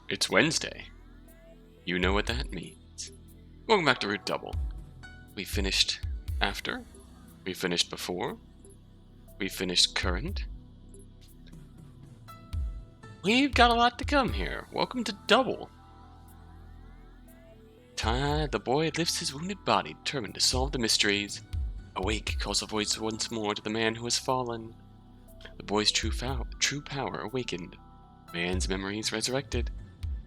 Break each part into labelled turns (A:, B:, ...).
A: It's Wednesday. You know what that means. Welcome back to Root Double. We finished after. We finished before. We finished current. We've got a lot to come here. Welcome to Double. The boy lifts his wounded body, determined to solve the mysteries. Awake, calls a voice once more to the man who has fallen. The boy's true power awakened. Man's memories resurrected.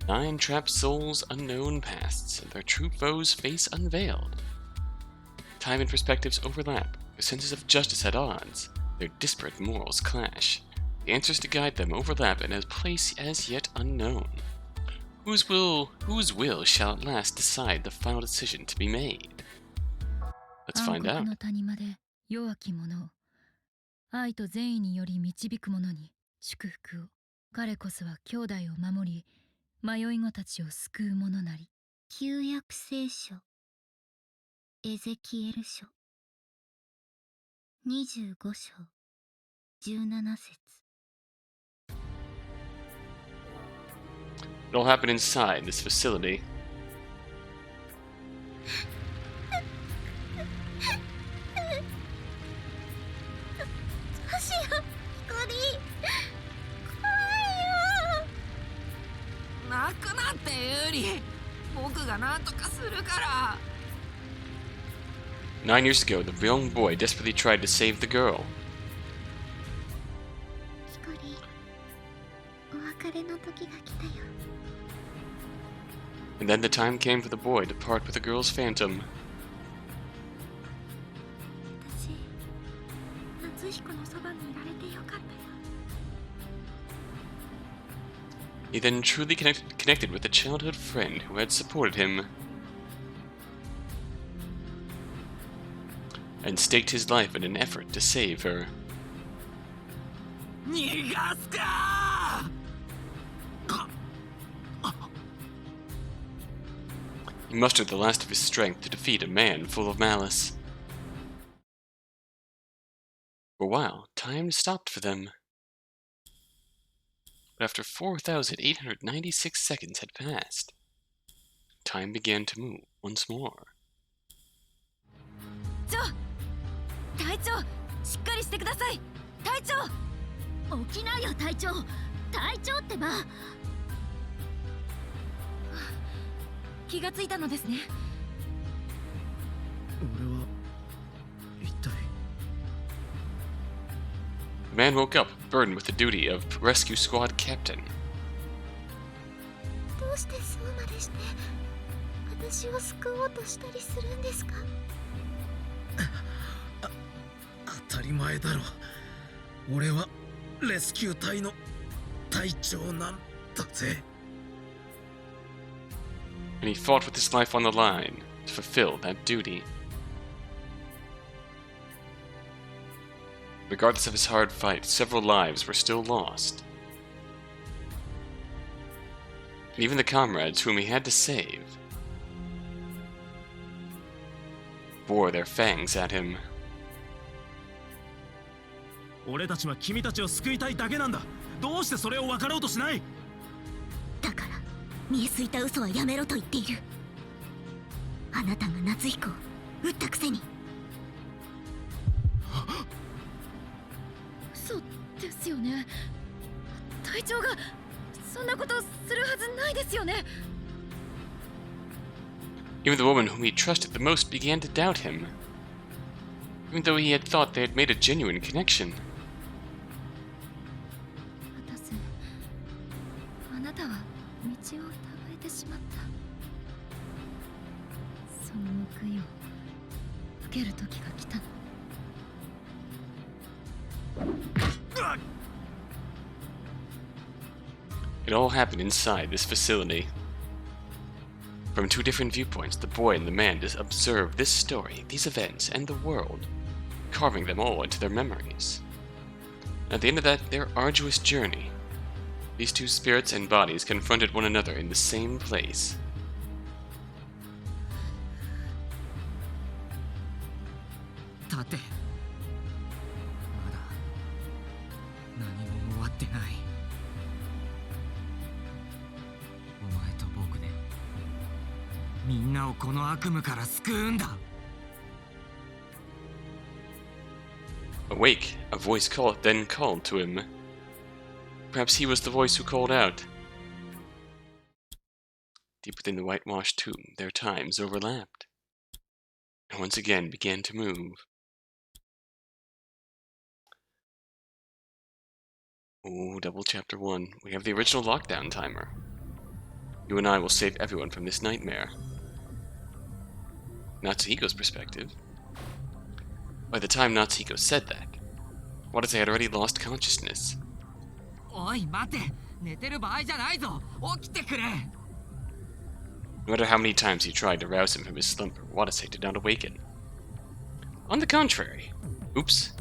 A: 9 trapped souls, unknown pasts, and their true foes' face unveiled. Time and perspectives overlap, their senses of justice at odds, their disparate morals clash. The answers to guide them overlap in a place as yet unknown. Whose will shall at last decide the final decision to be made? Let's find out.
B: 弱き者を愛と善意により導く者に祝福を。彼こそは兄弟を守り、迷い子たちを救う者なり。旧約聖書エゼキエル書25章17節。
A: It all happened inside this facility.
B: Yuri.
A: 9 years ago, the young boy desperately tried to save the girl. And then the time came for the boy to part with the girl's phantom. He then truly connected with a childhood friend who had supported him and staked his life in an effort to save her. He mustered the last of his strength to defeat a man full of malice. For a while, time stopped for them. But after 4,896 seconds had passed, time began to move once more.
B: 隊長、しっかりしてください。隊長、起きないよ隊長。隊長ってば。気がついたのですね。
C: 俺は一体。
A: The man woke up, burdened with the duty of rescue squad captain.
B: どうしてそうまでして私を救おうとしたりするんですか？
C: 当たり前だろ。俺はレスキュー隊の隊長なんだぜ。
A: And he fought with his life on the line to fulfill that duty. Regardless of his hard fight, several lives were still lost. And even the comrades whom he had to save bore their fangs at him.
C: 俺たちは君たちを救いたいだけなんだ。どうしてそれを分かろうとしない？
B: だから見えすいた嘘はやめろと言っている。あなたが夏彦を撃ったくせに。嘘ですよね。隊長がそんなことするはずないですよね。
A: Even the woman whom he trusted the most began to doubt him, even though he had thought they had made a genuine connection.
B: あなたは道を疑えてしまった。その報いを受ける時が来たの。
A: It all happened inside this facility. From 2 different viewpoints, the boy and the man observed this story, these events, and the world, carving them all into their memories. At the end of their arduous journey, these 2 spirits and bodies confronted one another in the same place.
C: 立て。まだ何も終わってない。みんなをこの悪夢から救うんだ。
A: Awake, a voice then called to him. Perhaps he was the voice who called out. Deep within the whitewashed tomb, their times overlapped, and once again began to move. Oh, double chapter 1. We have the original lockdown timer. You and I will save everyone from this nightmare. Natsuhiko's perspective. By the time Natsuhiko said that, Watase had already lost consciousness.
C: おい待て、寝てる場合じゃないぞ。起きてくれ。
A: No matter how many times he tried to rouse him from his slumber, Watase did not awaken. On the contrary, oops,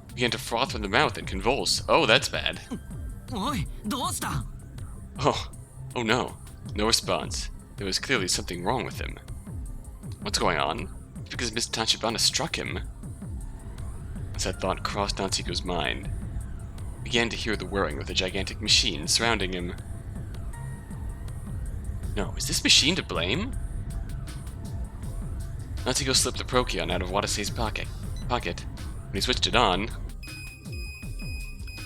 A: he began to froth from the mouth and convulse. Oh, that's bad.
C: おい、どうした？
A: Oh no, no response. There was clearly something wrong with him. What's going on? It's because Miss Tachibana struck him. As that thought crossed Natsuhiko's mind, he began to hear the whirring of the gigantic machine surrounding him. No, is this machine to blame? Natsuhiko slipped the Procyon out of Watase's pocket. When he switched it on,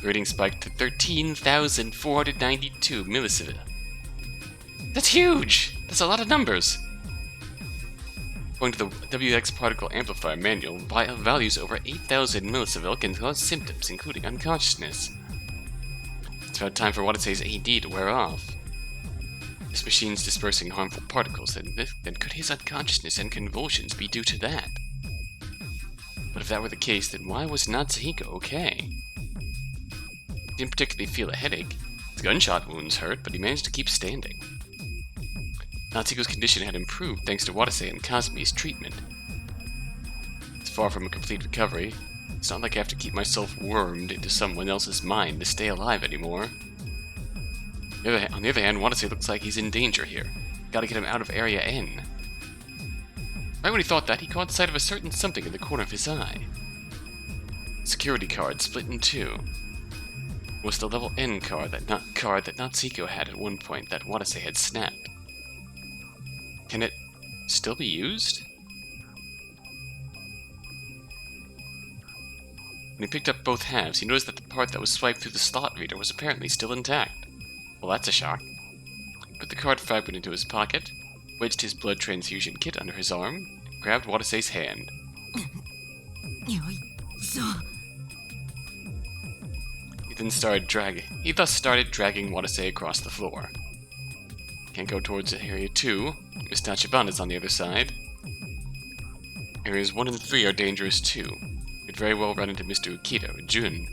A: the rating spiked to 13,492 millisivil. That's huge! That's a lot of numbers! According to the WX particle amplifier manual, values over 8,000 millisivil can cause symptoms, including unconsciousness. It's about time for Watase's AD to wear off. This machine's dispersing harmful particles, then could his unconsciousness and convulsions be due to that? But if that were the case, then why was Natsuhiko okay? He didn't particularly feel a headache. His gunshot wounds hurt, but he managed to keep standing. Natsuhiko's condition had improved thanks to Watase and Kazami's treatment. It's far from a complete recovery. It's not like I have to keep myself wormed into someone else's mind to stay alive anymore. On the other hand, Watase looks like he's in danger here. Gotta get him out of Area N. Right when he thought that, he caught sight of a certain something in the corner of his eye. Security card split in two. It was the level N card that Natsuhiko had at one point that Watase had snapped. Can it still be used? When he picked up both halves, he noticed that the part that was swiped through the slot reader was apparently still intact. Well, that's a shock. He put the card fragment into his pocket, wedged his blood transfusion kit under his arm, and grabbed Watase's hand. He thus started dragging Watase across the floor. Can't go towards Area 2. Miss Tachibana's on the other side. Areas 1 and 3 are dangerous too. Could very well run into Mr. Ukita or Jun.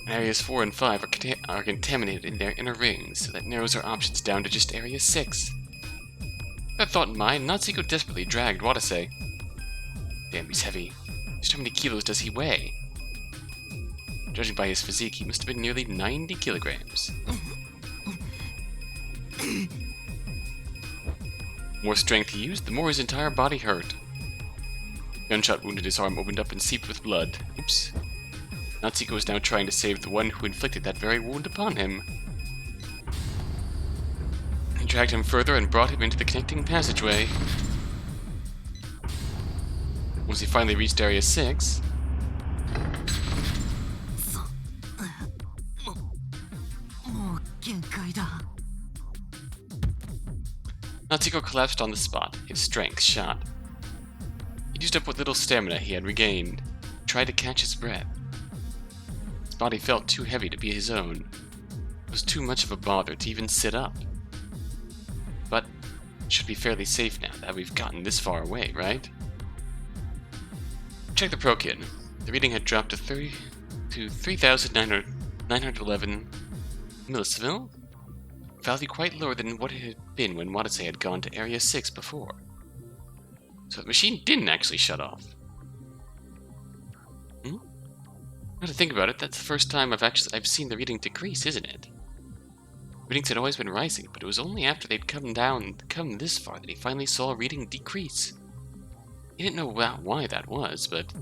A: And areas 4 and 5 are contaminated in their inner rings, so that narrows our options down to just Area 6. With that thought in mind, Natsuhiko desperately dragged Watase. Damn, he's heavy. Just how many kilos does he weigh? Judging by his physique, he must have been nearly 90 kilograms. The more strength he used, the more his entire body hurt. Gunshot wounded his arm opened up and seeped with blood. Oops. Natsuhiko was now trying to save the one who inflicted that very wound upon him. He dragged him further and brought him into the connecting passageway. Once he finally reached Area 6... Natsuhiko collapsed on the spot, his strength shot. He used up what little stamina he had regained, tried to catch his breath. His body felt too heavy to be his own. It was too much of a bother to even sit up. But it should be fairly safe now that we've gotten this far away, right? Check the Procyon. The reading had dropped to 3,911 millisivil. Value quite lower than what it had been when Watase had gone to Area 6 before. So the machine didn't actually shut off. Now to think about it, that's the first time I've seen the reading decrease, isn't it? Readings had always been rising, but it was only after they'd come this far that he finally saw a reading decrease. He didn't know why that was, but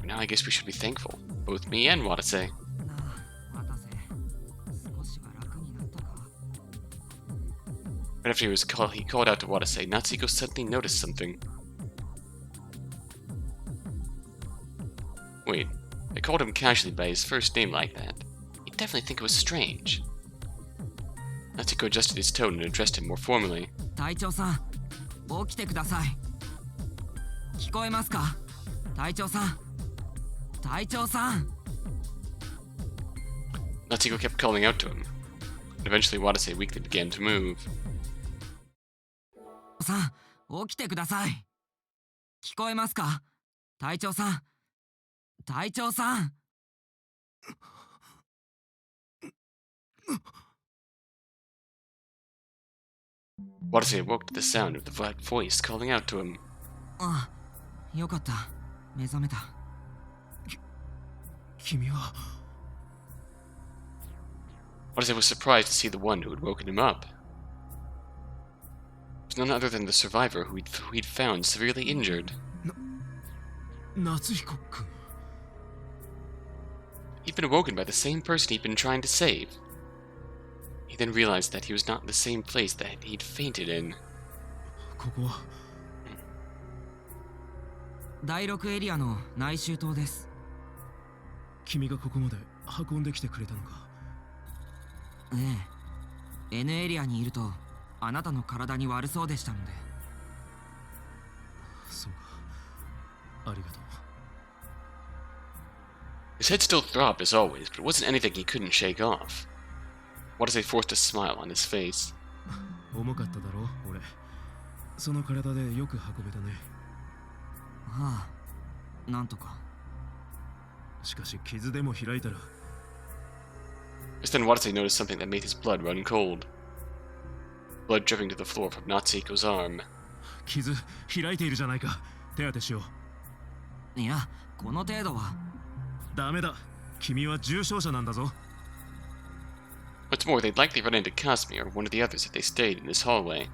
A: for now I guess we should be thankful, both me and Watase. Right after he called out to Watase, Natsuhiko suddenly noticed something. Wait, I called him casually by his first name like that. He'd definitely think it was strange. Natsuhiko adjusted his tone and addressed him more formally.
D: 隊長さん、起きてください。聞こえますか？隊長さん。隊長さん。
A: Natsuhiko kept calling out to him. And eventually Watase weakly began to move.
D: さん、起きてください。聞こえますか？隊長さん。隊長さん。
A: Watase awoke to the sound of the flat voice calling out to him.
D: あ、よかった。目覚めた。
C: 君は
A: Watase was surprised to see the one who had woken him up. It was none other than the survivor who he'd found severely injured.
C: 夏彦君
A: He'd been awoken by the same person he'd been trying to save. He then realized that he was not in the same place that he'd fainted in.
C: ここは
D: 第6エリアの内周島です。
C: 君がここまで運んできてくれたのか。
D: ええ。N エリアにいるとあなたの体に悪そうでしたので。
C: そうか。ありがとう。
A: His head still throbbed as always, but it wasn't anything he couldn't shake off. Watase forced a smile on his face.
C: 重かっただろ、俺。その体でよく運べたね。
D: はあ、なんとか。
C: しかし傷でも開いたら。
A: Just then Watase noticed something that made his blood run cold. Blood dripping to the floor from Natsuhiko's arm.
C: 傷開いているじゃないか。手当てしよう。
D: いや、この程度は。
C: ダメだ。君は重傷者なんだぞ。
A: What's more, they'd likely run into Kasumi or one of the others if they stayed in this hallway.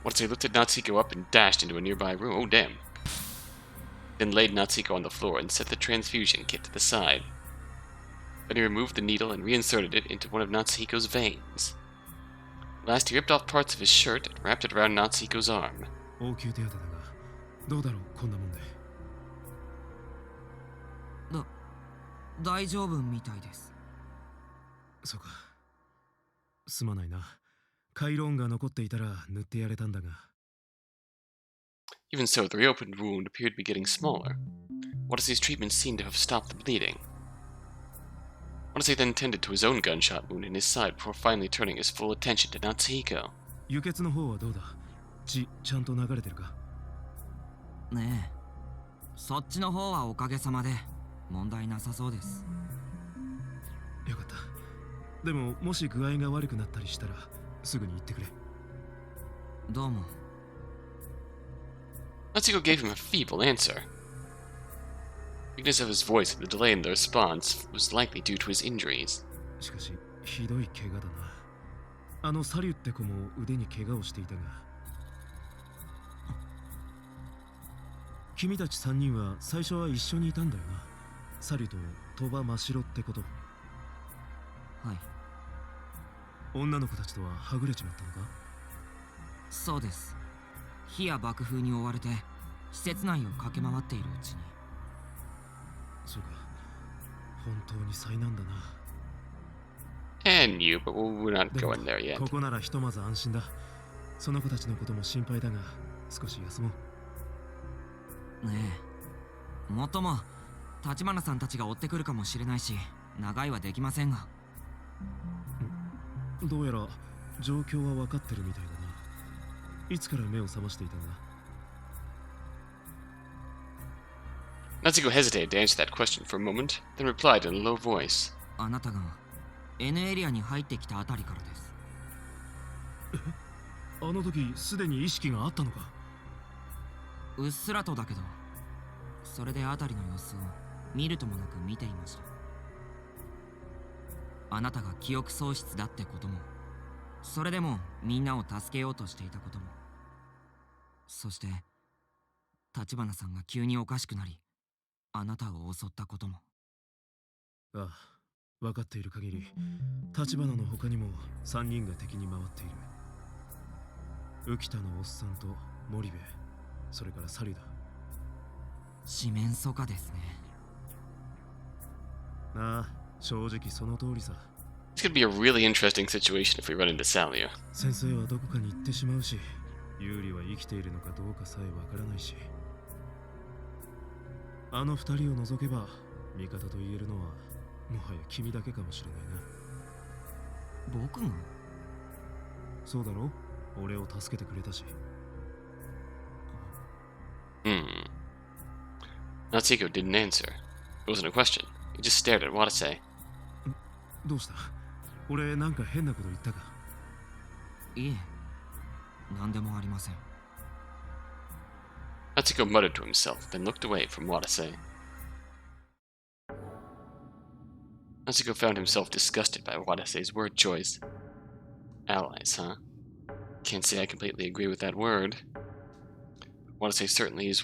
A: Watase lifted Natsuhiko up and dashed into a nearby room. Oh, damn. Then laid Natsuhiko on the floor and set the transfusion kit to the side. Then he removed the needle and reinserted it into one of Natsuhiko's veins. Last, he ripped off parts of his shirt and wrapped it around Natsuhiko's arm.
C: 応急手当てだが、どうだろう、こんなもんで。
D: 大丈夫みたいです。
C: そうか。すまないな。回路音が残っていたら塗ってやれたんだが。
A: Even so, the reopened wound appeared to be getting smaller. Watase's treatment seemed to have stopped the bleeding. Watase then tended to his own gunshot wound in his side before finally turning his full attention to Natsuhiko.
C: 輸血の方はどうだ？血ちゃんと流れてるか？
D: ねえ。そっちの方はおかげさまで問題なさそうです。
C: よかった。でももし具合が悪くなったりしたらすぐに言ってくれ。
D: どうも。
A: Natsuhiko gave him a feeble answer. The weakness of his voice and the delay in the response was likely due to his injuries.
C: しかしひどい怪我だな。あのサリュって子も腕に怪我をしていたが。君たち3人は最初は一緒にいたんだよな。サリュと鳥羽真白ってこと。
D: はい。
C: 女の子たちとははぐれちまったのか？
D: そうです。火や爆風に追われて施設内を駆け回っているうちに。
C: そうか。本当に災難だな。
A: And you, but we're not going there yet.
C: ここならひとまず安心だ。その子たちのことも心配だが、少し休もう。
D: ねえ。もっとも、橘さんたちが追ってくるかもしれないし、長いはできませんが。
C: どうやら状況は分かってるみたいだな。いつから目を覚ましていたんだ？
A: Natsuhiko hesitated to answer that question for a moment, then replied in a low voice.
D: あなたが N エリアに入ってきたあたりからです。
C: あの時すでに意識があったのか？
D: うっすらとだけど、それであたりの様子を見るともなく見ていました。あなたが記憶喪失だってことも、それでもみんなを助けようとしていたことも、そして橘さんが急におかしくなり、あなたを襲ったことも。
C: ああ、分かっている限り、橘の他にも3人が敵に回っている。浮田のおっさんと森部、それからサリだ。
D: 四面楚歌ですね。
C: ああ、正直その通りさ。
A: It's gonna be a really interesting situation if we run into Salia.
C: 先生はどこかに行ってしまうし、ユーリは生きているのかどうかさえわからないし、あの二人を除けば味方と言えるのはもはや君だけかもしれないな。
D: 僕が？
C: そうだろ？俺を助けてくれたし。
A: Natsuhiko didn't answer. It wasn't a question. He just stared at Watase.
C: どうした？俺なんか変なこと言ったか？
D: いえ、何でもありません。
A: Natsuhiko muttered to himself, then looked away from Watase. Natsuhiko found himself disgusted by Watase's word choice. Allies, huh? Can't say I completely agree with that word. Watase certainly is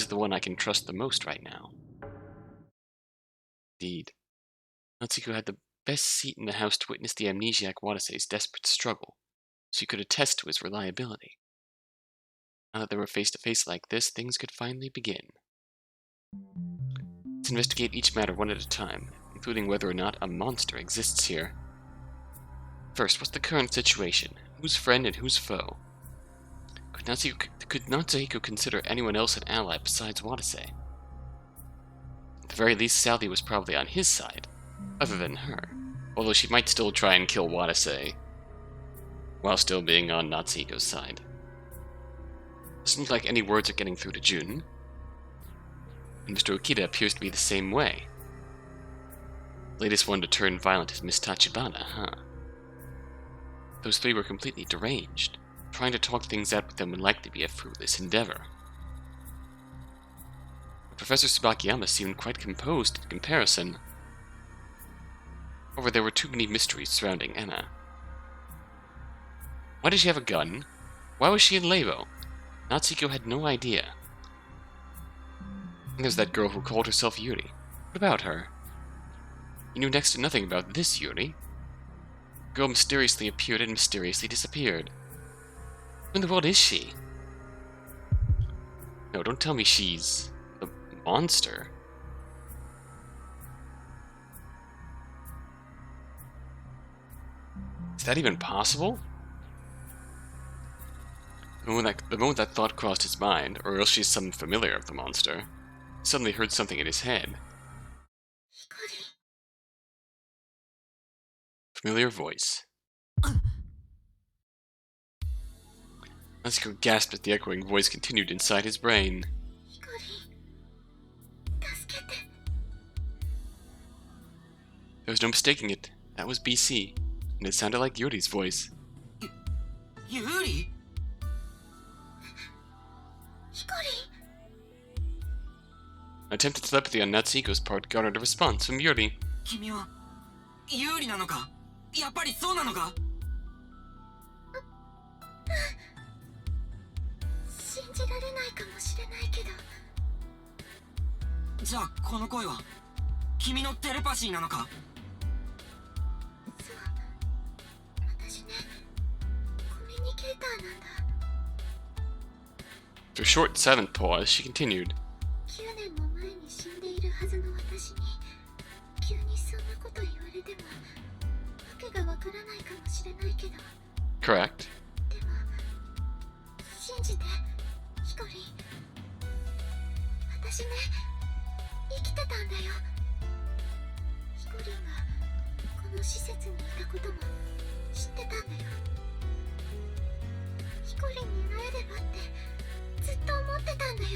A: the one I can trust the most right now. Indeed. Natsuhiko had the best seat in the house to witness the amnesiac Watase's desperate struggle, so he could attest to his reliability. Now that they were face to face like this, things could finally begin. Let's investigate each matter one at a time, including whether or not a monster exists here. First, what's the current situation? Who's friend and who's foe? Could Natsuhiko consider anyone else an ally besides Watase? At the very least, Sally was probably on his side, other than her, although she might still try and kill Watase, while still being on Natsuhiko's side. Doesn't look like any words are getting through to Jun, and Mr. Okita appears to be the same way. Latest one to turn violent is Miss Tachibana, huh? Those three were completely deranged. Trying to talk things out with them would likely be a fruitless endeavor. Professor Tsubakiyama seemed quite composed in comparison. However, there were too many mysteries surrounding Enna. Why did she have a gun? Why was she in Labo? Natsuhiko had no idea. And there's that girl who called herself Yuri. What about her? He knew next to nothing about this Yuri. The girl mysteriously appeared and mysteriously disappeared. Who in the world is she? No, don't tell me she's a monster. Is that even possible? The moment that thought crossed his mind, or else she's some familiar of the monster, he suddenly heard something in his head. Familiar voice. Natsuhiko gasped as the echoing voice continued inside his brain. There was no mistaking it. That was BC, and it sounded like Yuri's voice.
D: Yuri?
A: Attempted telepathy on Natsuhiko's part garnered a response from Yuri.
D: 君は有利なのか？やっぱりそうなのか？
B: 信じられないかもしれないけど。
D: じゃあこの声は君のテレパシーなのか？
B: そう、私ね、コミュニケーターなんだ。
A: After a short, silent pause, she continued.
B: 9年も前に死んでいるはずの私に急にそんなこと言われてもわけがわからないかもしれないけど。
A: Correct.
B: でも信じて、ヒコリン。私ね、生きてたんだよ。ヒコリンがこの施設にいたことも知ってたんだよ。ヒコリンに会えればってずっと思ってたんだよ。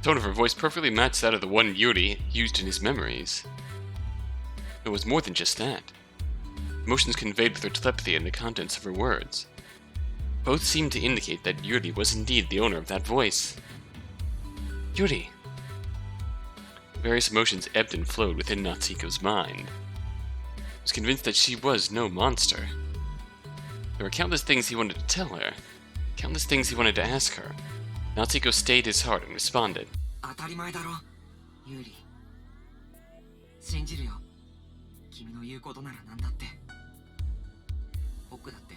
A: The tone of her voice perfectly matched that of the one Yuri used in his memories. It was more than just that. Emotions conveyed with her telepathy and the contents of her words. Both seemed to indicate that Yuri was indeed the owner of that voice. Yuri! Various emotions ebbed and flowed within Natsuhiko's mind. He was convinced that she was no monster. There were countless things he wanted to tell her, countless things he wanted to ask her. Natsuhiko stayed his heart and responded.
D: 当たり前だろ、ユーリ。信じるよ。君の言うことなら何だって。僕だって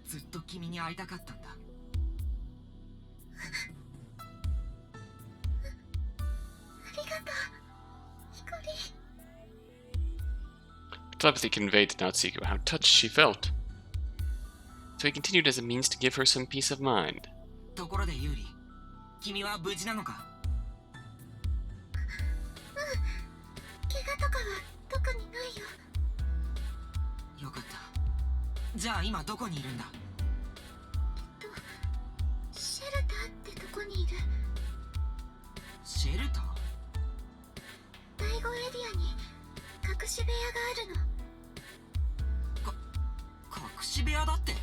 D: ずっと君に会いたかったんだ。
B: ありがとう、ひこり。
A: Telepathy conveyed to Natsuhiko how touched she felt. So he continued as a means to give her some peace of mind.
D: ところでユーリ、君は無事なのか？
B: 怪我とかは特にないよ。
D: よかった。じゃあ今どこにいるんだ？
B: シェルターってとこにいる。
D: シェルター？
B: 第5エリアに隠し部屋があるの。
D: 隠し部屋だって？
A: He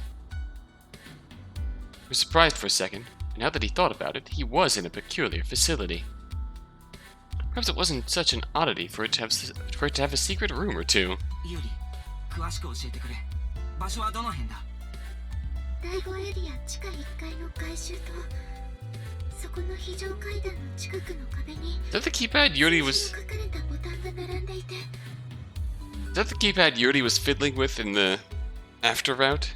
A: was surprised for a second, and now that he thought about it, he was in a peculiar facility. Perhaps it wasn't such an oddity for it to have a secret room or two.
D: ユーリ、詳しく教えてくれ。場所はどの辺だ？
B: 第5エリア地下1階の外周と、そこの非常階段の近くの壁に
A: Is that the keypad Yuri was...
B: 書かれたボタンが並んでいて。
A: Is that the keypad Yuri was fiddling with in the after route?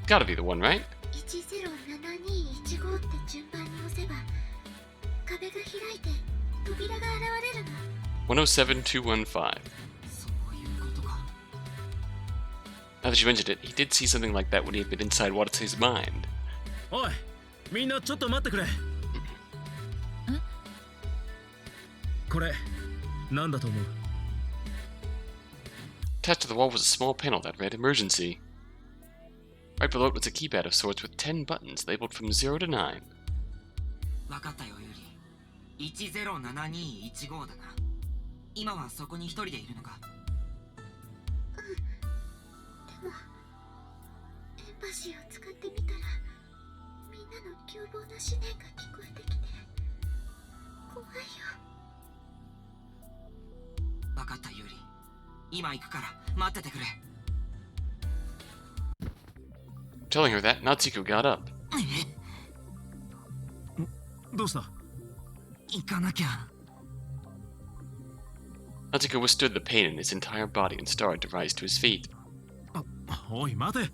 A: Gotta be the one, right?
B: 107215って順番に押せば壁が開いて扉が現れるの。
A: 107215.
D: そういうことか。
A: Now that you mentioned it, he did see something like that when he had been inside Watase's mind.
C: おい、みんなちょっと待ってくれ。これ、なんだと思う？
A: Attached to the wall was a small panel that read emergency. Right below it was a keypad of sorts with 10 buttons labeled from 0 to 9.
D: わかったよ、ユーリ。107215だな。今はそこに一人でいるのか？
B: でもエンパシーを使ってみたらみんなの凶暴な思念が聞こえてきて怖いよ。
D: わかった、ユーリ。今行くから待っててくれ。
A: Telling her that, Natsuhiko got up.
C: どうした？
D: 行かなきゃ。
A: Natsuhiko withstood the pain in his entire body and started to rise to his feet.
C: おい、待て。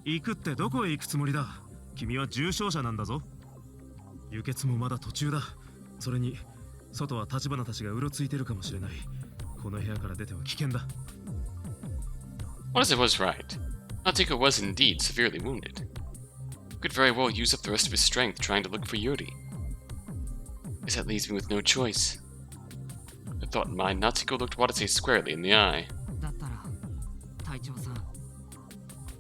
C: 行くってどこへ行くつもりだ？君は重傷者なんだぞ。輸血もまだ途中だ。それに外は立花たちがうろついてるかもしれない。この部屋から出ては危険だ。
A: Watase was right. Natsuhiko was indeed severely wounded. Could very well use up the rest of his strength trying to look for Yuri. Guess that leaves me with no choice. With thought in mind, Natsuhiko looked Watase squarely in the eye.
D: だったら、隊長さん、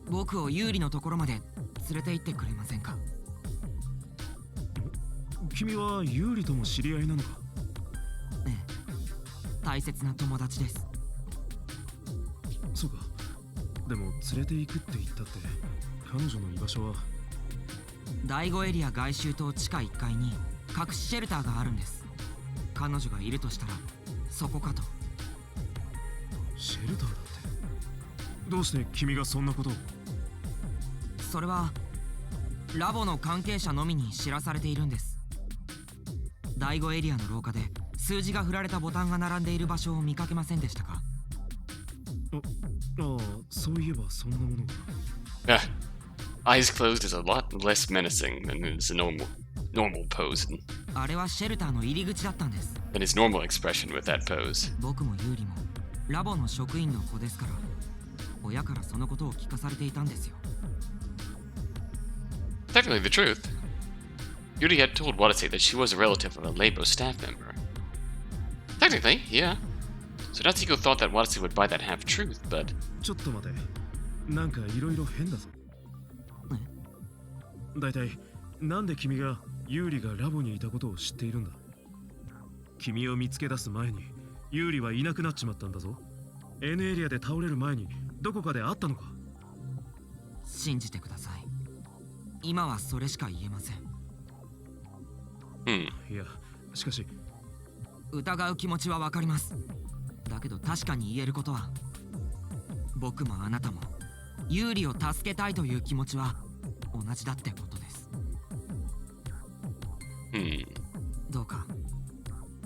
D: 僕をユーリのところまで連れて行ってくれませんか？
C: 君はユーリとも知り合いなのか？
D: ええ、大切な友達です。
C: そうか。でも連れて行くって言ったって、彼女の居場所は
D: 第5エリア外周と地下1階に隠しシェルターがあるんです。彼女がいるとしたらそこかと。
C: シェルターだって。どうして君がそんなことを？
D: それはラボの関係者のみに知らされているんです。第5エリアの廊下で数字が振られたボタンが並んでいる場所を見かけませんでしたか？
C: ああ、そういえばそんなものが。
A: Eyes closed is a lot less menacing than his normal pose,
D: あれはシェルターの入り口だったんです。
A: than his normal expression with that pose.
D: 僕もユーリもラボの職員の子ですから、親からそのことを聞かされていたんですよ。
A: Technically the truth. Yuri had told Watase that she was a relative of a Labo staff member. Technically, yeah. So Natsuhiko thought that Watase would buy that half-truth, but...
C: ちょっと待て。なんかいろいろ変だぞ。だいたいなんで君がユーリがラボにいたことを知っているんだ？君を見つけ出す前にユーリはいなくなっちまったんだぞ。N エリアで倒れる前にどこかで会ったのか？
D: 信じてください。今はそれしか言えません。
C: いや、しかし
D: 疑う気持ちはわかります。だけど確かに言えることは、僕もあなたもユーリを助けたいという気持ちは同じだってことです。どうか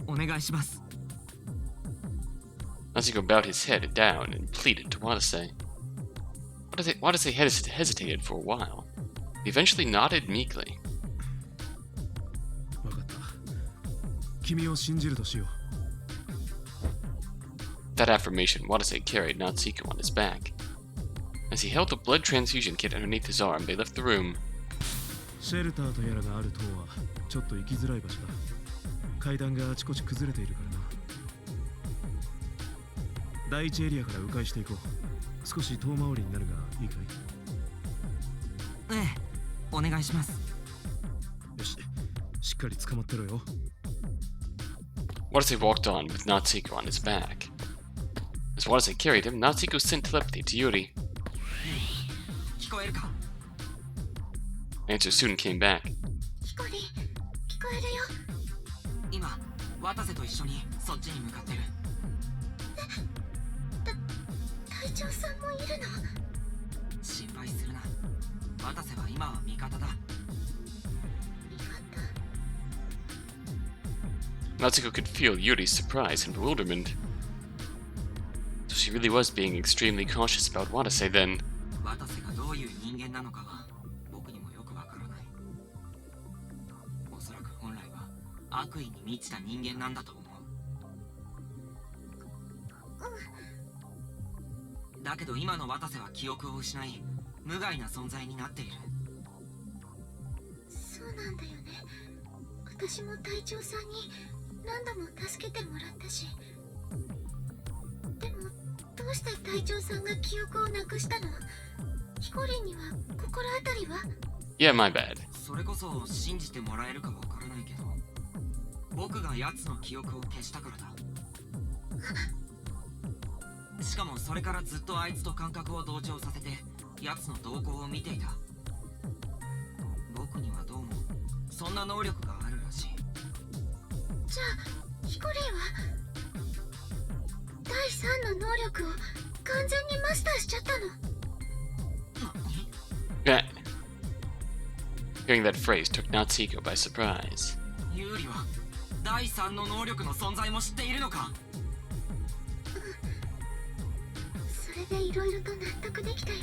D: お願いします。
A: Natsuhiko bowed his head down and pleaded to Watase. Watase hesitated for a while. He eventually nodded meekly.
C: わかった。君を信じるとしよう。
A: That affirmation, Watase carried Natsuhiko on his back. As he held the blood transfusion kit underneath his arm, they left the room.
C: シェルターとやらがある塔はちょっと行きづらい場所だ。階段があちこち崩れているからな。第一エリアから迂回していこう。少し遠回りになるがいいかい？
D: ええ、お願いします。
C: よし、しっかり捕まってろよ。
A: Watase walked on with Natsuhiko on his back. As Watase carried him, Natsuhiko sent telepathy to Yuri.
D: 聞こえるか？
A: Answer soon came back.
B: ヒコリン、聞こえるよ。
D: 今、渡瀬と一緒にそっちに向かってる。
B: 隊長さんもいるの？
D: 心配するな。渡瀬は今は味方だ。
A: Natsuhiko could feel Yuri's surprise and bewilderment. So she really was being extremely cautious about Watase then.
D: 渡瀬がどういう人間なのかは僕にもよくわからない。おそらく本来は悪意に満ちた人間なんだと思う。だけど今の渡瀬は記憶を失い、無害な存在になっている。
B: そうなんだよね。私も隊長さんに何度も助けてもらったし。でもどうして隊長さんが記憶をなくしたの？ヒコリンには心当たりは？
A: Yeah, my bad.
D: それこそ信じてもらえるかわからないけど、僕が奴の記憶を消したからだ。しかもそれからずっとあいつと感覚を同調させて奴の動向を見ていた。僕にはどうもそんな能力があるらしい。
B: じゃあヒコリンは第3の能力を完全にマスターしちゃったの？
A: Yeah. Hearing that phrase took Natsuhiko by surprise.
D: ユーリは第3の能力の存在も知っているのか？
B: それでいろいろと納得できたよ。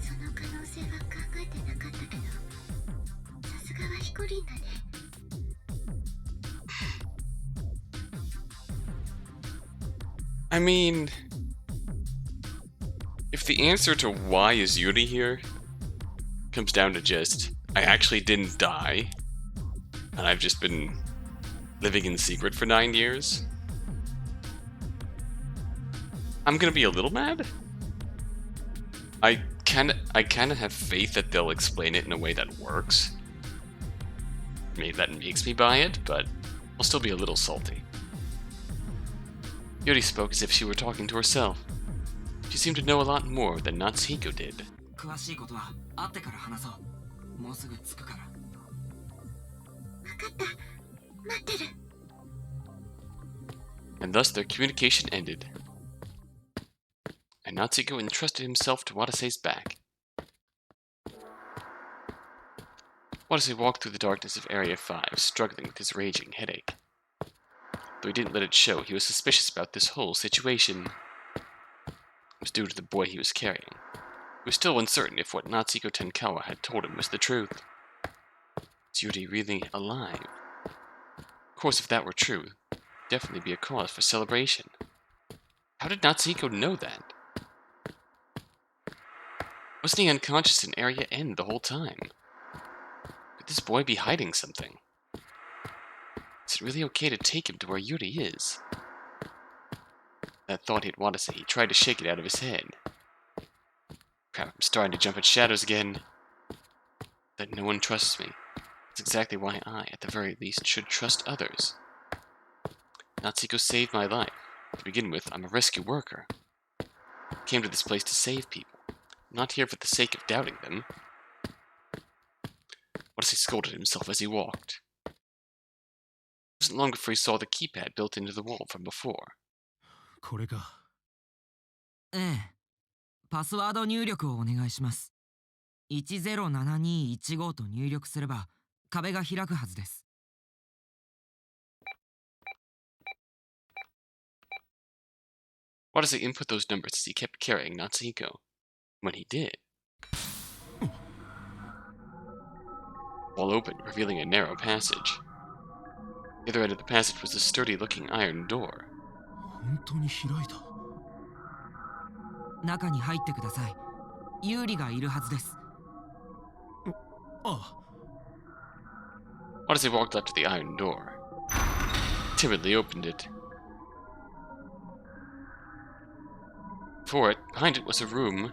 B: その可能性は考えてなかったけど、さすがはヒコリンだね。
A: I mean, if the answer to why is Yuri here comes down to just, I actually didn't die, and I've just been living in secret for 9 years, I'm gonna be a little mad. I kinda have faith that they'll explain it in a way that works. Maybe that makes me buy it, but I'll still be a little salty. Yuri spoke as if she were talking to herself. She seemed to know a lot more than Natsuhiko did.
D: 詳しいことは会ってから話そう。もうすぐ着くから。
B: 分かった。待ってる。
A: And thus their communication ended. And Natsuhiko entrusted himself to Watase's back. Watase walked through the darkness of Area 5, struggling with his raging headache. Though he didn't let it show, he was suspicious about this whole situation. It was due to the boy he was carrying. He was still uncertain if what Natsuhiko Tenkawa had told him was the truth. Is Yuri really alive? Of course, if that were true, it'd definitely be a cause for celebration. How did Natsuhiko know that? Wasn't he unconscious in Area N the whole time? Could this boy be hiding something? Is it really okay to take him to where Yuri is? That thought hit Watase. He tried to shake it out of his head. Crap, I'm starting to jump at shadows again. That no one trusts me. That's exactly why I, at the very least, should trust others. Natsuhiko saved my life. To begin with, I'm a rescue worker. I came to this place to save people. I'm not here for the sake of doubting them. Watase scolded himself as he walked. It wasn't long before he saw the keypad built into the wall from before.
C: これか。
D: ええ。パスワード入力をお願いします。107215と入力すれば壁が開くはずです。
A: Watase input those numbers as he kept carrying Natsuhiko. When he did, wall opened, revealing a narrow passage. The other end of the passage was a sturdy-looking iron door.
C: 本当に開いた。
D: 中に入ってください。ユーリがいるはずです。
C: ああ。
A: Watase walked up to the iron door, timidly opened it. Before it, behind it, was a room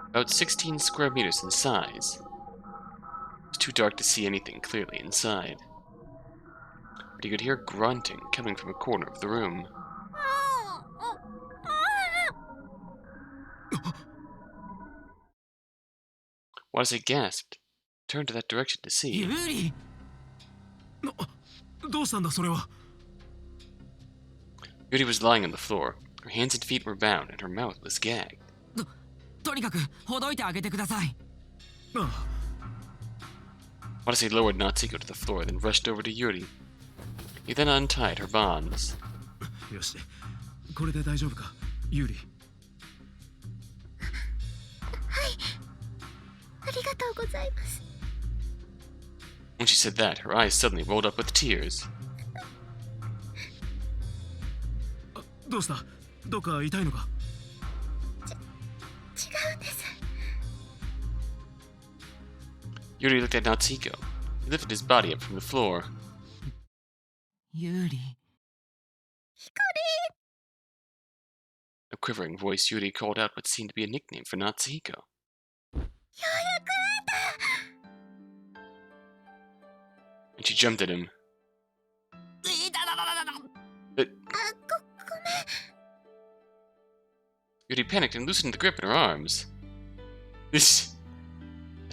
A: about 16 square meters in size. It was too dark to see anything clearly inside, but he could hear grunting coming from a corner of the room. Watase gasped, turned to that direction to see.
D: ユーリ！
C: どうしたんだそれは。
A: Yuri was lying on the floor. Her hands and feet were bound, and her mouth was gagged.
D: とにかくほどいてあげてください。
C: ああ。
A: Watase lowered Natsuhiko to the floor, then rushed over to Yuri. He then untied her bonds.
C: よし。これで大丈夫か、ユーリ。
B: ありがとうございます。
A: When she said that, her eyes suddenly welled up with tears.
C: どうした？どっか痛いのか？
B: 違うんです。
A: Yuri looked at Natsuhiko. He lifted his body up from the floor.
D: ユーリ。
A: A quivering voice, Yuri called out what seemed to be a nickname for Natsuhiko. And she jumped at him. But Yuri panicked and loosened the grip in her arms. This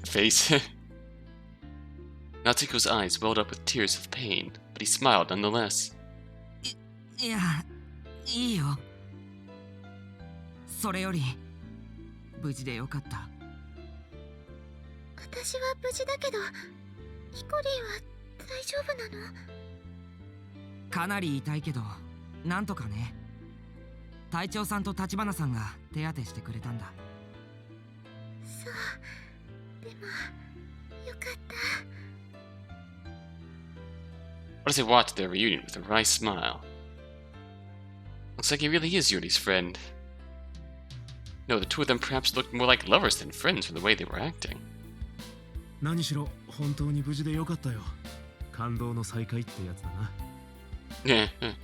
A: face. Natsuhiko's eyes welled up with tears of pain, but he smiled nonetheless.
D: いや、いいよ。それより、無事でよかった。
B: 私は無事だけど、ヒコリーは大丈夫なの？
D: かなり痛いけど、なんとかね。隊長さんと立花さんが手当てしてくれたんだ。
B: そう、でも、よかった。
A: Watase watched their reunion with a wry smile. Looks like he really is Yuri's friend. No, the two of them perhaps looked more like lovers than friends from the way they were acting.
C: 何しろ本当に無事でよかったよ。感動の再会ってやつだな。
A: Yeah. I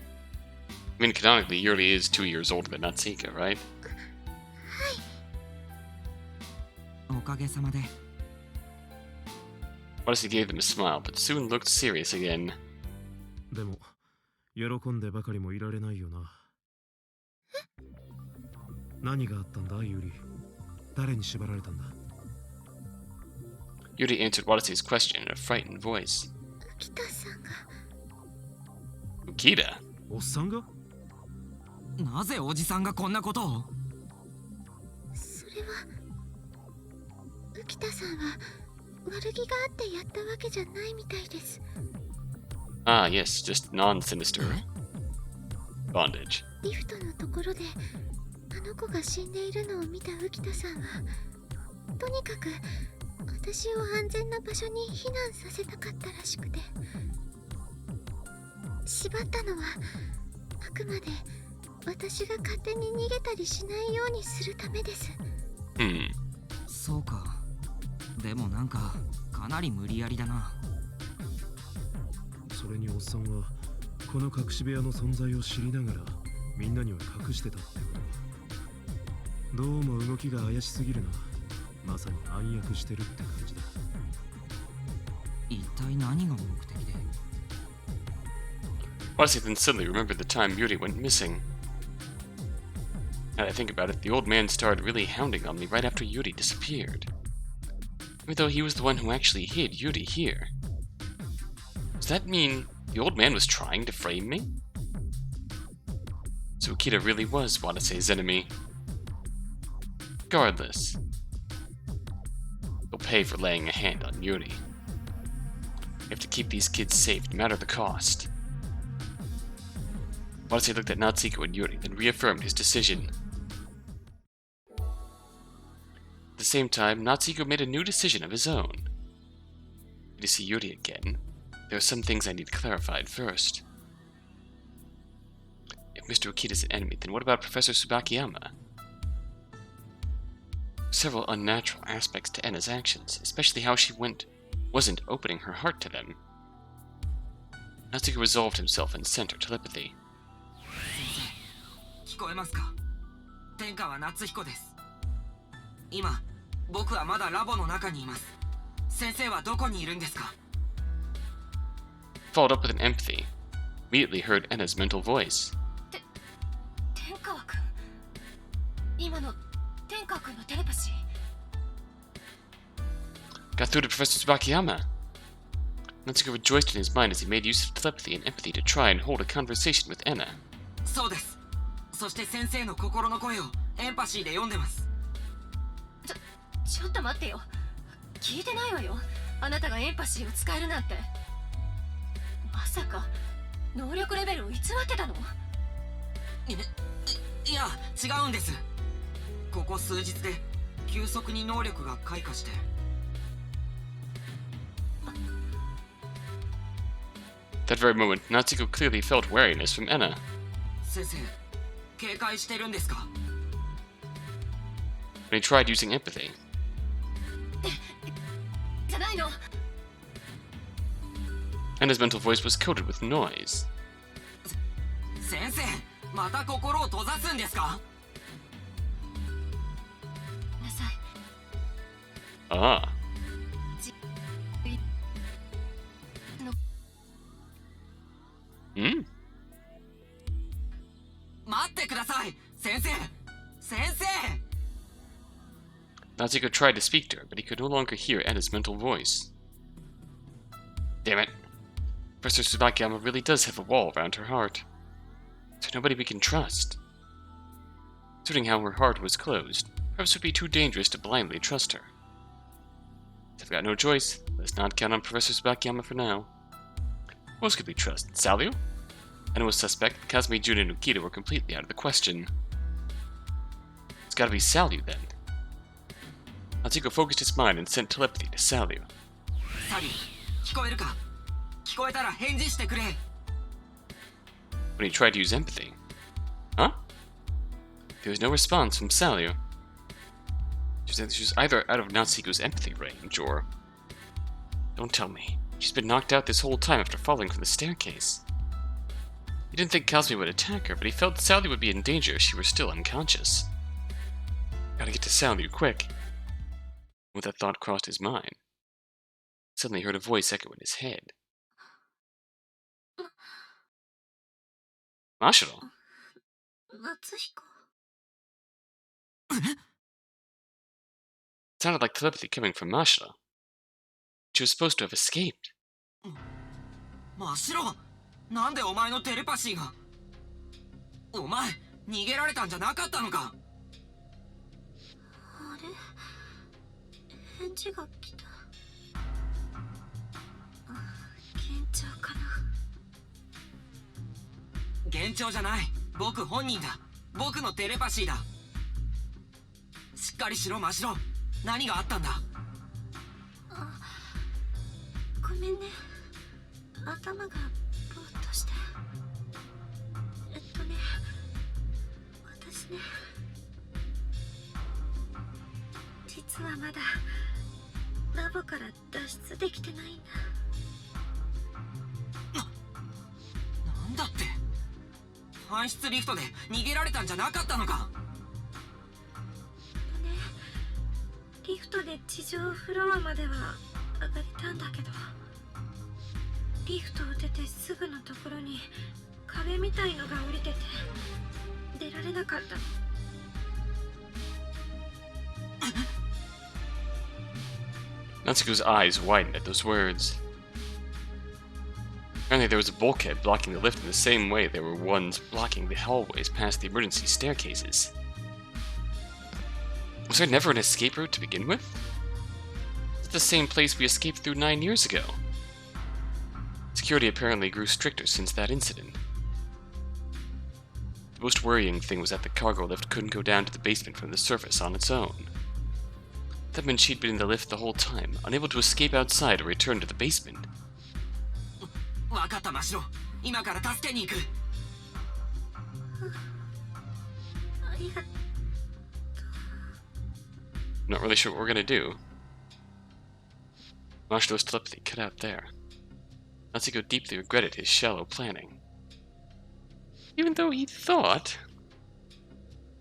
A: mean, canonically, Yuri is 2 years older than Natsuhiko, right?
D: おかげさまで。
A: Watase gave them a smile, but soon looked serious again.
C: でも喜んでばかりもいられないよな。何があったんだ、ユリ。誰に縛られたんだ。
A: Yuri answered Watase's question in a frightened voice.
B: 浮田さんが。
A: Ukita?
C: おっさんが？
D: なぜおじさんがこんなことを？
B: それは浮田さんは悪気があってやったわけじゃないみたいです。
A: Ah, yes, just non-sinister bondage.
B: リフトのところであの子が死んでいるのを見た浮田さんはとにかく私を安全な場所に避難させたかったらしくて、縛ったのはあくまで私が勝手に逃げたりしないようにするためです。
D: そうか。でもなんかかなり無理やりだな。
C: それにおっさんはこの隠し部屋の存在を知りながらみんなには隠してたってことか。どうも動きが怪しすぎるな。まさに暗躍してるって感じだ。
D: 一体何が目的で？
A: Watase then suddenly remembered the time Yuri went missing. Now that I think about it, the old man started really hounding on me right after Yuri disappeared. Even though he was the one who actually hid Yuri here. Does that mean the old man was trying to frame me? So Ukita really was Watase's enemy. Regardless, he'll pay for laying a hand on Yuri. We have to keep these kids safe, no matter the cost. Watase looked at Natsuhiko and Yuri, then reaffirmed his decision. At the same time, Natsuhiko made a new decision of his own. To see Yuri again, there are some things I need clarified first. If Mr. Okita's an enemy, then what about Professor Tsubakiyama? Several unnatural aspects to Enna's actions, especially how she wasn't opening her heart to them. Natsuhiko resolved himself and sent her telepathy.
D: 聞こえますか？天川夏彦です。今、僕はまだラボの中にいます。先生はどこにいるんですか？
A: Followed up with an empathy. Immediately heard Enna's mental voice.
B: 天川くん、今の天川くんのテレパシー。
A: Got through to Professor Tsubakiyama. Natsuhiko rejoiced in his mind as he made use of telepathy and empathy to try and hold a conversation with Enna.
D: そうです。そして先生の心の声をエンパシーで読んでます。
B: ちょっと待ってよ。聞いてないわよ。あなたがエンパシーを使えるなんて。まさか能力レベルを偽ってたの？
D: いや、違うんです。ここ数日で急速に能力が開花して。
A: That very moment, Natsuhiko clearly felt wariness from Enna.
D: 先生、警戒してるんですか？
A: When he tried using empathy.
B: じゃないの。
A: Enna's mental voice was coated with noise.
D: 先生、また心を閉ざすんですか？
B: なさい。
A: Ah.
D: 待ってください、先生。先生。
A: Natsuhiko tried to speak to her, but he could no longer hear Enna's mental voice. Damn it. Professor Tsubakiyama really does have a wall around her heart. So nobody we can trust. Considering how her heart was closed, perhaps it would be too dangerous to blindly trust her. If I've got no choice, let's not count on Professor Tsubakiyama for now. Who else could we trust? Salio? Enna was suspect, Kazumi, Jun, and Ukita were completely out of the question. It's gotta be Salio then. Natsuhiko focused his mind and sent telepathy to Salio.
D: サリー、聞こえるか？聞こえたら返事してくれ。
A: When he tried to use empathy. Huh? There was no response from Salio. She was either out of Natsuhiko's empathy range or... Don't tell me. She's been knocked out this whole time after falling from the staircase. He didn't think Kazumi would attack her, but he felt Salio would be in danger if she were still unconscious. Gotta get to Salio quick. When that thought crossed his mind, he suddenly heard a voice echo in his head. Mashiro?
B: 夏彦。
A: It sounded like telepathy coming from Mashiro. She was supposed to have escaped.
D: 真白、なんでお前のテレパシーが。お前、逃げられたんじゃなかったのか？
B: あれ、返事が来た。幻聴かな。
D: 幻聴じゃない。僕本人だ。僕のテレパシーだ。しっかりしろ、真白。何があったんだ？
B: ごめんね。頭がぼーっとして。私ね、実はまだラボから脱出できてないんだ。
D: なんだって？搬出リフトで逃げられたんじゃなかったのか？
B: リフトで地上フロアまでは上がれたんだけど、リフトを出てすぐのところに壁みたいのが降りてて出られなかったの。
A: Natsuko's eyes widened at those words. Apparently there was a bulkhead blocking the lift in the same way there were ones blocking the hallways past the emergency staircases. Was there never an escape route to begin with? It's the same place we escaped through 9 years ago. Security apparently grew stricter since that incident. most worrying thing was that the cargo lift couldn't go down to the basement from the surface on its own. That meant she'd been in the lift the whole time, unable to escape outside or return to the basement.
D: わかった真城、今から助けに行く。
B: ありがとう。
A: Not really sure what we're gonna do. Mashiro's telepathy cut out there. Natsuhiko deeply regretted his shallow planning. Even though he thought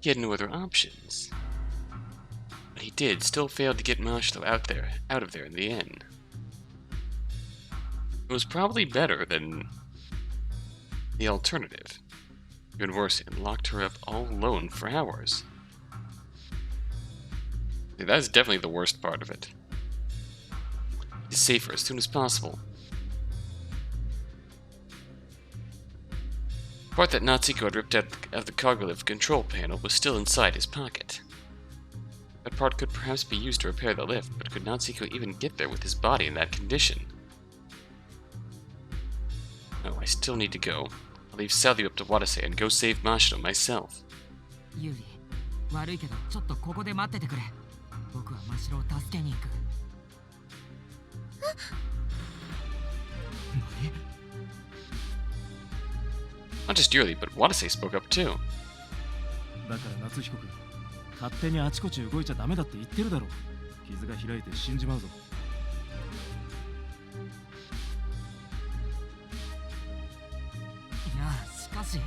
A: he had no other options. But he did still fail to get Mashiro out of there in the end. It was probably better than the alternative. Even worse, it locked her up all alone for hours. That's definitely the worst part of it. He's safer as soon as possible. The part that Natsuhiko had ripped out of the cargo lift control panel was still inside his pocket. That part could perhaps be used to repair the lift, but could Natsuhiko even get there with his body in that condition? No, I still need to go. I'll leave Salyu up to Watase and go save Mashiro myself.
D: Yuri、悪いけどちょっとここで待っててくれ。僕は真城を助けに行く。
A: Not just Yuri, but Watase spoke up too.
C: だから夏彦君、勝手にあちこち動いちゃダメだって言ってるだろう。傷が開いて死んじまうぞ。
D: いや、しかし。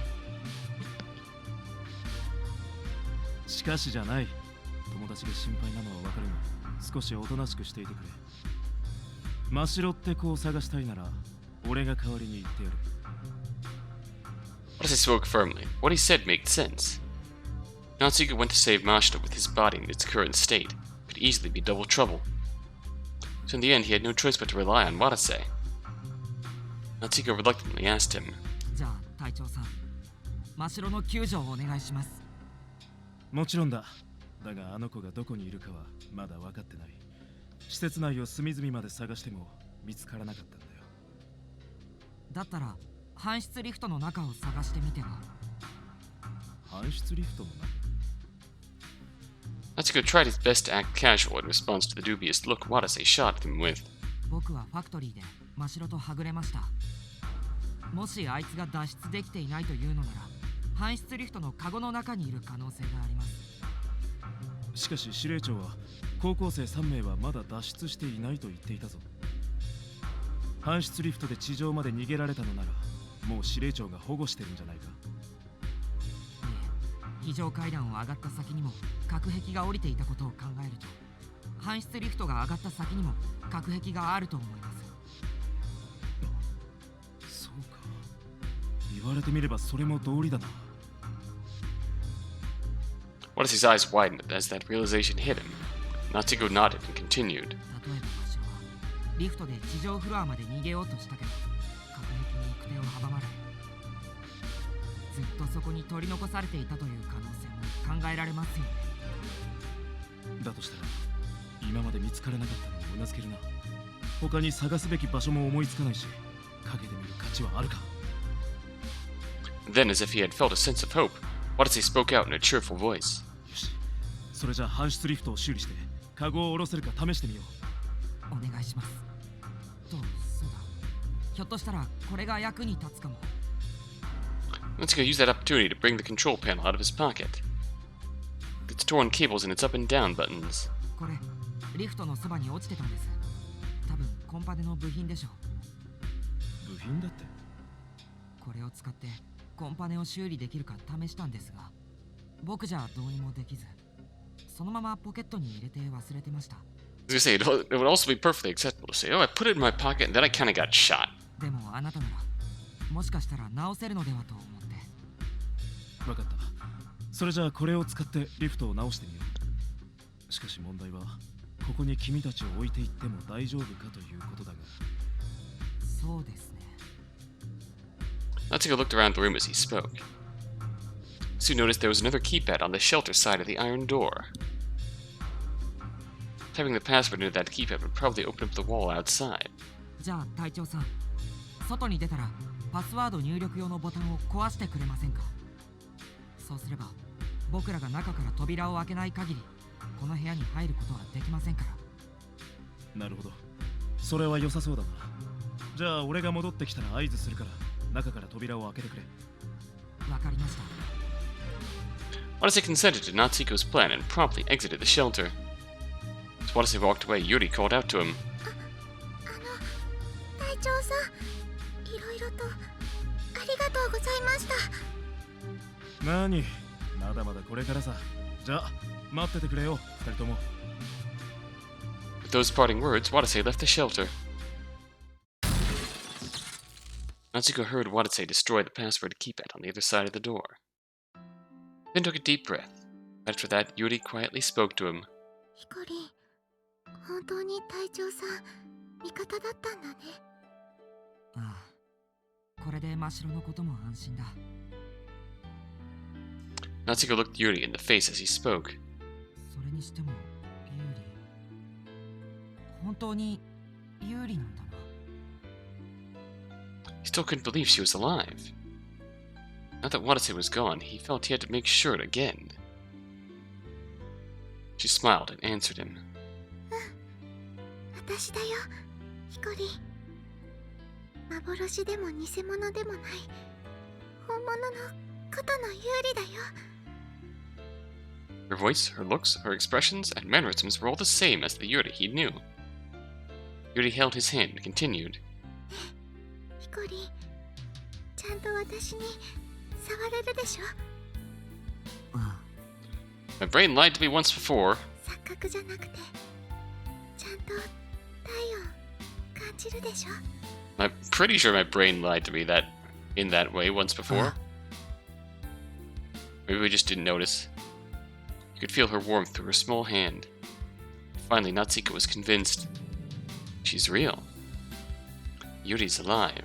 C: しかしじゃない。友達が心配なのはわかるが、少しおとなしくしていてくれ。真城って子を探したいなら、俺が代わりに言ってやる。
A: Watase spoke firmly. What he said made sense. Natsuhiko went to save Mashiro with his body in its current state. Could easily be double trouble. So in the end, he had no choice but to rely on Watase. Natsuhiko reluctantly asked him.
D: じゃあ、隊長さん、真城の救助をお願いします。
C: もちろんだ。だがあの子がどこにいるかはまだ分かってない。施設内を隅々まで探しても見つからなかったんだよ。
D: だったら搬出リフトの中を探してみては。
C: 搬出リフトの中。
A: Natsuhiko tried his best to act casual in response to the dubious look Watase shot at him with.
D: 僕はファクトリーで真城とはぐれました。もしあいつが脱出できていないというのなら、搬出リフトのカゴの中にいる可能性があります。
C: しかし司令長は高校生3名はまだ脱出していないと言っていたぞ。搬出リフトで地上まで逃げられたのならもう司令長が保護してるんじゃないか。
D: 非常階段を上がった先にも隔壁が降りていたことを考えると、搬出リフトが上がった先にも隔壁があると思います。
C: そうか、言われてみればそれも道理だな。
A: Watase's eyes widened as that realization hit him. Natsuhiko nodded and continued.
D: 例えば真城はリフトで地上フロアまで逃げようとしたけど、隔壁に行く手を阻まれ、ずっとそこに取り残されていたという可能性も考えられますよね。
C: だとしたら今まで見つからなかったのもうなずけるな。他に探すべき場所も思いつかないし、陰で見る価値はあるか。
A: Then, as if he had felt a sense of hope, Watase spoke out in a cheerful voice.
C: よし、それじゃあ搬出リフトを修理してカゴを下ろせるか試してみよ
D: お願いします。そうだ。ひょっとしたらこれが役に立つかも。
A: Natsuhiko used that opportunity to bring the control panel out of his pocket. Its torn cables and its up and down buttons.
D: これリフトのそばに落ちてたんです。多分コンパネの部品でしょう。
C: う。部品だって。
D: これを使ってコンパネを修理できるか試したんですが、僕じゃどうにもできず、そのままポケットに入れて忘れてました。
A: I was gonna say, it would also be perfectly acceptable to say, oh, I put it in my pocket and then I kinda got shot.
D: でもあなたならもしかしたら直せるのではと思って。
C: 分かった。それじゃあこれを使ってリフトを直してみよう。しかし問題はここに君たちを置いていっても大丈夫かということだが。
D: そうですね。
A: Natsuhiko looked around the room as he spoke. Soon noticed there was another keypad on the shelter side of the iron door. Typing the password into that keypad would probably open up the wall outside.
D: じゃあ隊長さん、外に出たらパスワード入力用のボタンを壊してくれませんか？そうすれば僕らが中から扉を開けない限りこの部屋に入ることはできませんから。
C: なるほど、それは良さそうだな。じゃあ俺が戻ってきたら合図するから中から扉を開けてくれ。
D: わかりました。
A: Watase consented to Natsuhiko's plan and promptly exited the shelter. As Watase walked away, Yuri called out to him.
B: 隊長さん、いろいろとありがとうございました。
C: 何、まだまだこれからさ。じゃあ待っててくれよ、二人とも。
A: With those parting words, Watase left the shelter. Natsuhiko heard Watase destroy the password keypad on the other side of the door. Then took a deep breath. After that, Yuri quietly spoke to him.
B: ヒコリン、本当に隊長さん、味方だったんだね。
D: ああ、これで真城のことも安心だ。
A: Natsuhiko looked Yuri in the face as he spoke.
D: それにしてもユーリ、本当にユーリなんだな。
A: He still couldn't believe she was alive. Now that Watase was gone, he felt he had to make sure again. She smiled and answered him.
B: 私だよ、ヒコリン。幻でも偽物でもない本物のことのユーリだよ。
A: Her voice, her looks, her expressions, and mannerisms were all the same as the Yuri he knew. Yuri held his hand and continued.
B: ヒコリン、ちゃんと私に触れるでしょ。
D: あ
A: My brain lied to me once before.
B: 錯覚じゃなくて、ちゃんと体温感じるでしょ。
A: I'm pretty sure my brain lied to me in that way once before. Maybe we just didn't notice. You could feel her warmth through her small hand. Finally, Natsuhiko was convinced. She's real. Yuri's alive.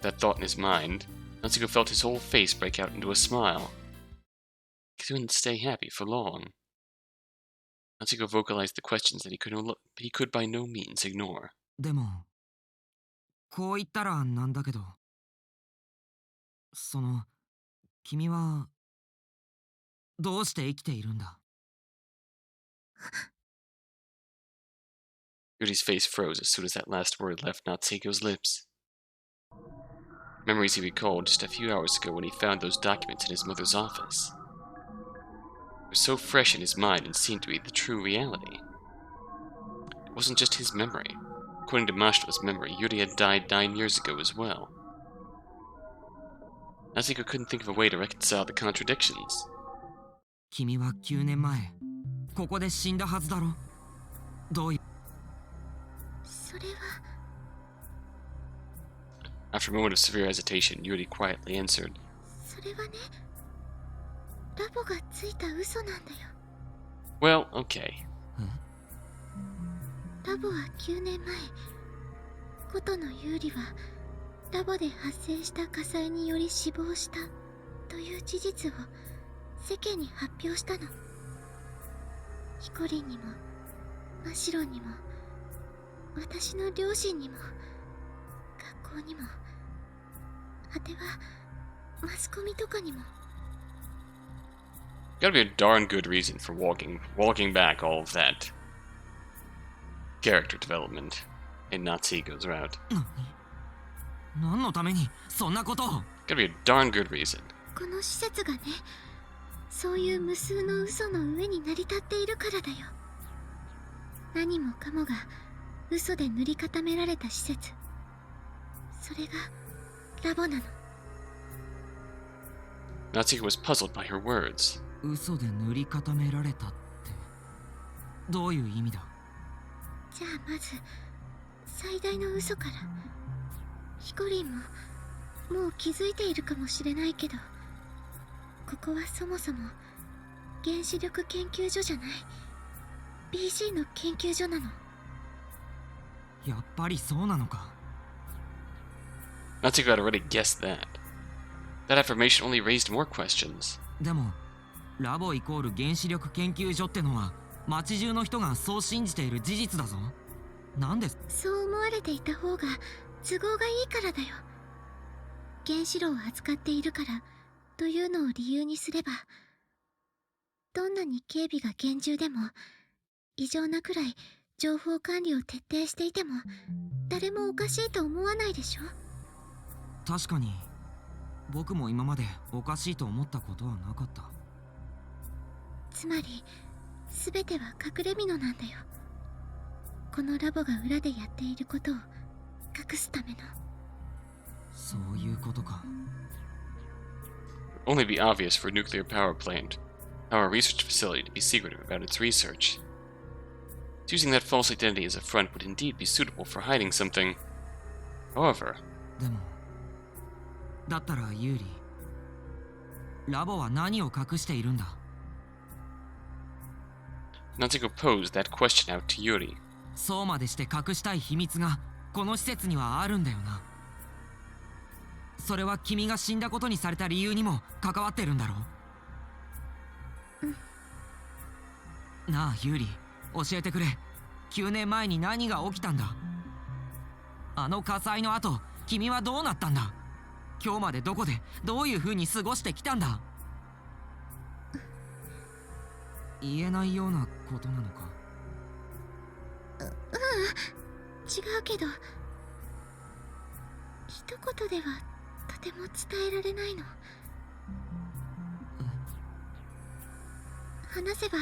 A: That thought in his mind, Natsuhiko felt his whole face break out into a smile. He couldn't stay happy for long. Natsuhiko vocalized the questions that he could by no means ignore.
D: でもこう言ったらなんだけど、君はどうして生きているんだ？
A: Yuri's face froze as soon as that last word left Natsuhiko's lips. Memories he recalled just a few hours ago when he found those documents in his mother's office. They were so fresh in his mind and seemed to be the true reality. It wasn't just his memory. According to Mashiro's memory, Yuri had died 9 years ago as well. Natsuhiko couldn't think of a way to reconcile the contradictions.
D: 君は9年前ここで死んだはずだろ。どういう？
B: それは。
A: After a moment of severe hesitation, Yuri quietly answered.
B: それはね、ラボがついた嘘なんだよ。
A: Well, okay.
B: ラボは9年前、ことのユーリはラボで発生した火災により死亡したという事実を世間に発表したの。ヒコリンにもマシロンにも私の両親にも学校にも、果てはマスコミとかにも。
A: Gotta be a darn good reason for walking back all of that character development in Natsuhiko's route.
D: 何のためにそんなことを？
A: Gotta be a darn good reason.
B: この施設がね、そういう無数の嘘の上に成り立っているからだよ。何もかもが嘘で塗り固められた施設。それがラボなの。
A: Natsuhiko was puzzled by her words.
D: 嘘で塗り固められたってどういう意味だ？
B: じゃあまず最大の嘘から。ヒコリンももう気づいているかもしれないけど、ここはそもそも原子力研究所じゃない BG の研究所なの。
D: やっぱりそうなのか。
A: Natsuhiko had already guessed that. That affirmation only raised more questions.
D: でもラボイコール原子力研究所ってのは町中の人がそう信じている事実だぞ。なんで？
B: そう思われていた方が都合がいいからだよ。原子炉を扱っているから
E: というのを理由にすれば、どんなに警備が厳重でも、異常なくらい情報管理を徹底していても、誰もおかしいと思わないでしょ。
D: 確かに僕も今までおかしいと思ったことはなかった。
E: つまり全ては隠れ蓑なんだよ。このラボが裏でやっていることを隠すための。
D: そういうことか。
A: Only be obvious for a nuclear power plant, power research facility to be secretive about its research. Using that false identity as a front would indeed be suitable for hiding something. However,
D: でもだったらユーリ、ラボは何を隠しているんだ？
A: Natsuhiko posed that question out to Yuri.
D: そうまでして隠したい秘密がこの施設にはあるんだよな。それは君が死んだことにされた理由にも関わってるんだろう。なあユーリ、教えてくれ。9年前に何が起きたんだ？あの火災の後、君はどうなったんだ？今日までどこでどういう風に過ごしてきたんだ？言えないようなことなのか？
E: 違うけど、一言ではとても伝えられないの。話せば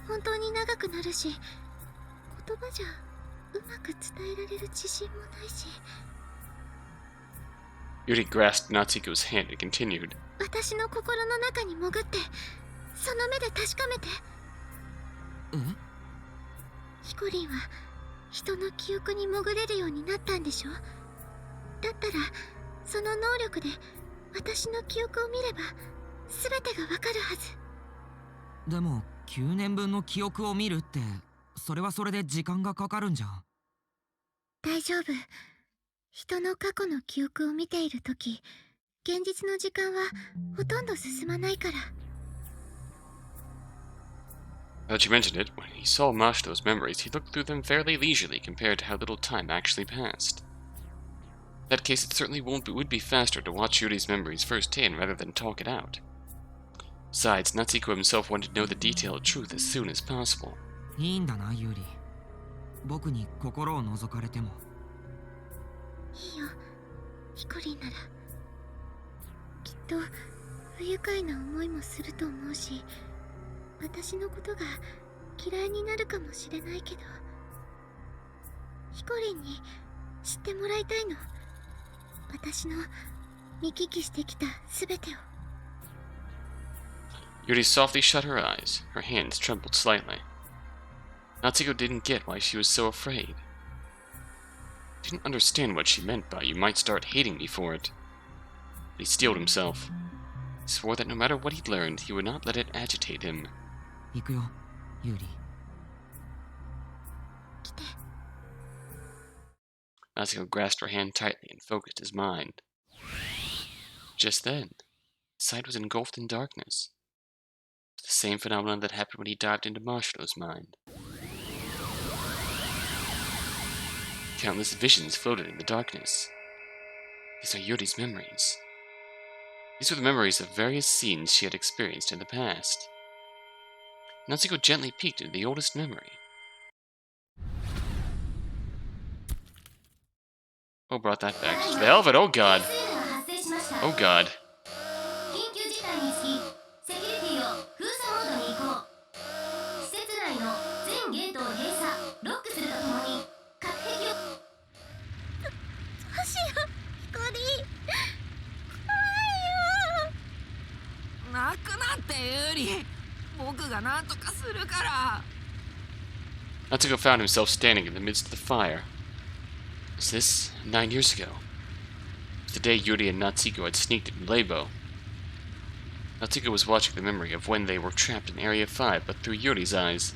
E: 本当に長くなるし、言葉じゃうまく伝えられる自信もないし。
A: Yuri grasped Natsuhiko's hand and continued.
E: 私の心の中に潜って、その目で確かめて。ヒコリンは人の記憶に潜れるようになったんでしょ。だったらその能力で私の記憶を見れば全てがわかるはず。
D: でも9年分の記憶を見るって、それはそれで時間がかかるんじゃん。
E: 大丈夫。人の過去の記憶を見ているとき、現実の時間はほとんど進まないから。
A: Now that you mentioned it, when he saw Mashito's memories, he looked through them fairly leisurely compared to how little time actually passed. In that case, it certainly would be faster to watch Yuri's memories firsthand rather than talk it out. Besides, Natsuhiko himself wanted to know the detailed truth as soon as possible.
D: いいんだなユーリ、僕に心を覗かれても。
E: いいよ、ヒコリンなら。きっと不愉快な思いもすると思うし、私のことが嫌いになるかもしれないけど、ヒコリンに知ってもらいたいの。私の見聞きしてきた全てを。
A: Yuri softly shut her eyes. Her hands trembled slightly. Natsuhiko didn't get why she was so afraid. Didn't understand what she meant by "you might start hating me for it." But he steeled himself. He swore that no matter what he'd learned, he would not let it agitate him.
D: 行くよユーリ。
E: 来て。
A: Natsuhiko grasped her hand tightly and focused his mind. Just then, his sight was engulfed in darkness. It was the same phenomenon that happened when he dived into Mashito's mind. Countless visions floated in the darkness. These are Yuri's memories. These were the memories of various scenes she had experienced in the past. Natsuhiko gently peeked into the oldest memory. Oh, brought that back. The hell of it! Oh god! Oh god.
E: 緊急事態につき、セキュリティを封鎖モードに移行。施設内の全ゲートを閉鎖、ロックするとともに、隔壁を。どうしよう、ヒコリー。
D: 泣くなってユーリ、僕が何とかするから。
A: Natsuhiko found himself standing in the midst of the fire. Was this 9 years ago? It was the day Yuri and Natsuhiko had sneaked into Labo. Natsuhiko was watching the memory of when they were trapped in Area 5, but through Yuri's eyes.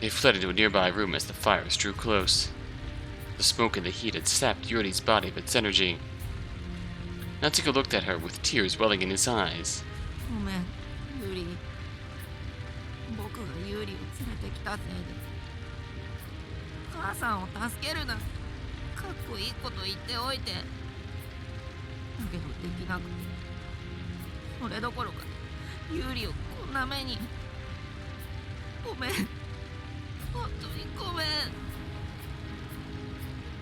A: They fled into a nearby room as the fires drew close. The smoke and the heat had sapped Yuri's body of its energy. Natsuhiko looked at her with tears welling in his eyes.
D: ごめんユーリ、僕がユーリを連れてきたせいで母さんを助けるな。かっこいいこと言っておいて。けどできなくて、それどころかユーリをこんな目に。ごめん、本当にごめん。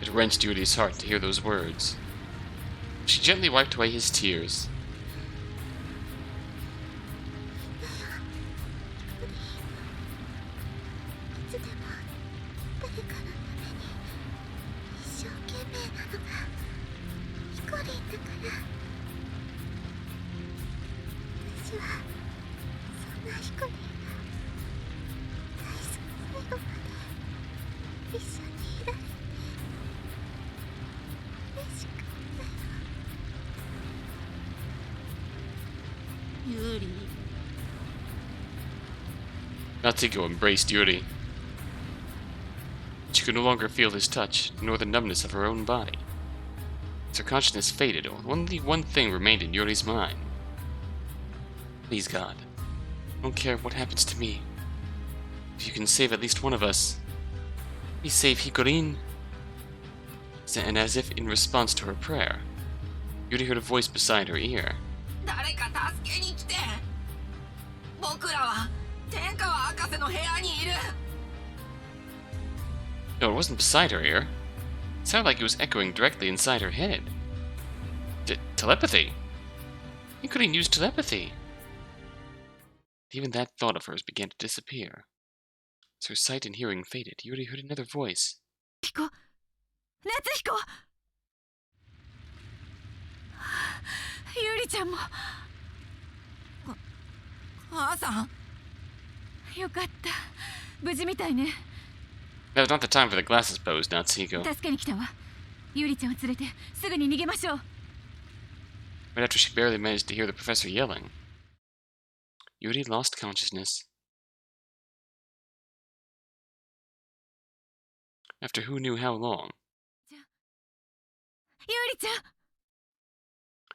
A: It wrenched Yuri's heart to hear those words. She gently wiped away his tears.
E: いつでも誰かのために一生懸命なのがヒコリンだから。私はそんなヒコリンが最後まで一緒にいられて嬉しかったよ。
D: ユーリ、
A: Natsuhiko embraced Yuri. She could no longer feel his touch, nor the numbness of her own body. As her consciousness faded, only one thing remained in Yuri's mind. Please, God, I don't care what happens to me. If you can save at least one of us, please save Hikorin. And as if in response to her prayer, Yuri heard a voice beside her ear.
D: 誰か助けに来て。僕らは天川博士の部屋にいる。
A: No, it wasn't beside her ear. It sounded like it was echoing directly inside her head. Telepathy? Hikorin used telepathy. Even that thought of hers began to disappear. As her sight and hearing faded, Yuri heard another voice.
B: 彦、夏彦。ゆりちゃんも。
D: 母さん、
B: よかった。無事みたいね。
A: That was not the time for the glasses pose, Natsuhiko.
B: 助けに来たわ。ゆりちゃんを連れてすぐに逃げましょう。
A: Right after she barely managed to hear the professor yelling, Yuri lost consciousness. After who knew how long,
B: ゆりちゃん。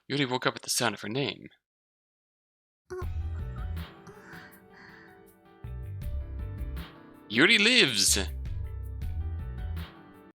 A: Yuri woke up at the sound of her name. Yuri lives!